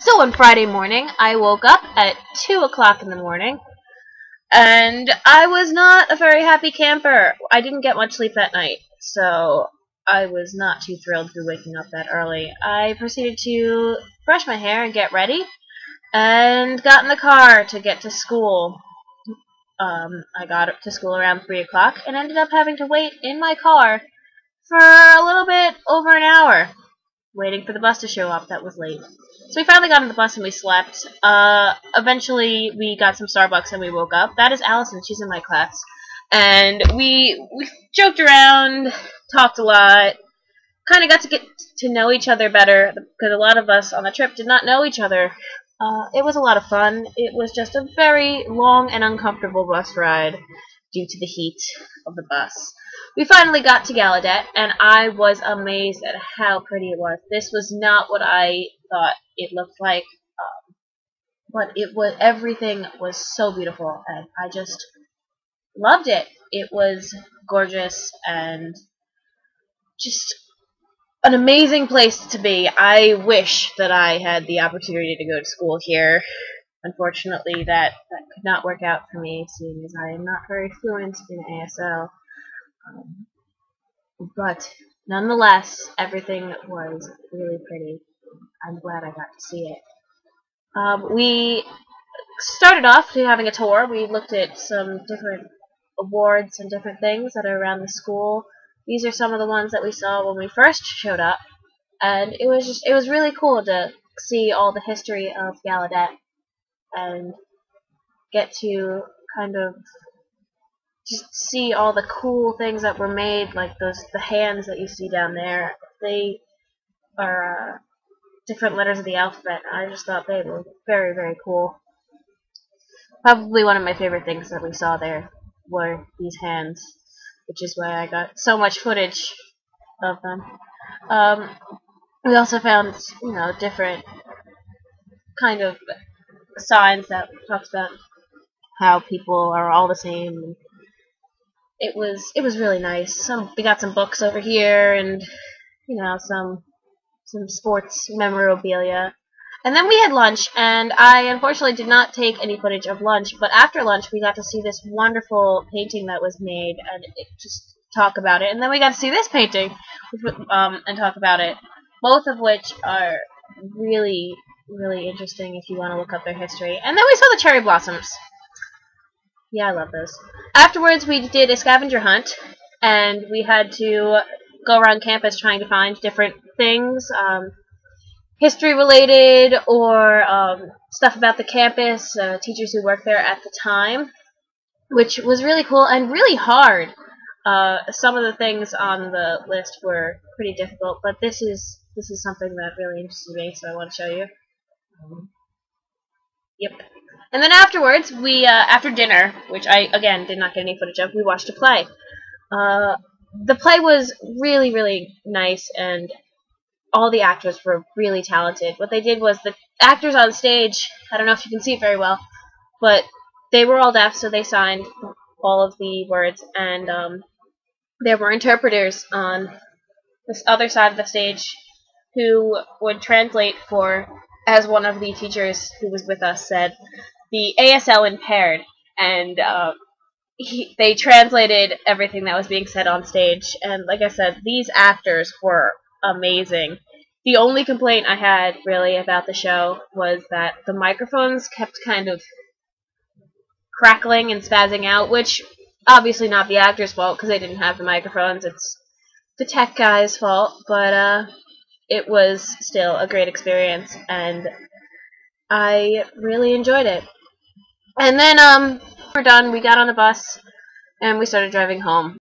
So on Friday morning, I woke up at 2 o'clock in the morning, and I was not a very happy camper. I didn't get much sleep that night, so I was not too thrilled to be waking up that early. I proceeded to brush my hair and get ready, and got in the car to get to school. I got up to school around 3 o'clock and ended up having to wait in my car for a little bit over an hour, waiting for the bus to show up that was late. So we finally got on the bus and we slept. Eventually we got some Starbucks and we woke up. That is Allison, she's in my class. And we joked around, talked a lot, kind of got to get to know each other better, because a lot of us on the trip did not know each other. It was a lot of fun. It was just a very long and uncomfortable bus ride due to the heat of the bus. We finally got to Gallaudet, and I was amazed at how pretty it was. This was not what I thought it looked like, but everything was so beautiful, and I just loved it. It was gorgeous and just an amazing place to be. I wish that I had the opportunity to go to school here. Unfortunately, that could not work out for me, seeing as I am not very fluent in ASL. But nonetheless, everything was really pretty. I'm glad I got to see it. We started off having a tour. We looked at some different awards and different things that are around the school. These are some of the ones that we saw when we first showed up, and it was really cool to see all the history of Gallaudet and get to kind of just see all the cool things that were made, like the hands that you see down there. They are different letters of the alphabet. I just thought they were very, very cool. Probably one of my favorite things that we saw there were these hands, which is why I got so much footage of them. We also found, different kind of signs that talks about how people are all the same. It was really nice. We got some books over here, and some sports memorabilia. And then we had lunch, and I unfortunately did not take any footage of lunch, but after lunch we got to see this wonderful painting that was made, and just talk about it. And then we got to see this painting, and talk about it, both of which are really, really interesting if you want to look up their history. And then we saw the cherry blossoms. Yeah, I love those. Afterwards, we did a scavenger hunt, and we had to go around campus trying to find different things, history-related or stuff about the campus, teachers who worked there at the time, which was really cool and really hard. Some of the things on the list were pretty difficult, but this is something that really interested me, so I want to show you. Yep. And then afterwards, we after dinner, which I again did not get any footage of, we watched a play. The play was really, really nice, and all the actors were really talented. What they did was the actors on stage, I don't know if you can see it very well, but they were all deaf, so they signed all of the words, and there were interpreters on this other side of the stage who would translate as one of the teachers who was with us said, the ASL impaired, and they translated everything that was being said on stage. And like I said, these actors were amazing. The only complaint I had really about the show was that the microphones kept kind of crackling and spazzing out, which obviously not the actors' fault because they didn't have the microphones. It's the tech guy's fault, but it was still a great experience, and I really enjoyed it. And then we're done. We got on the bus and we started driving home.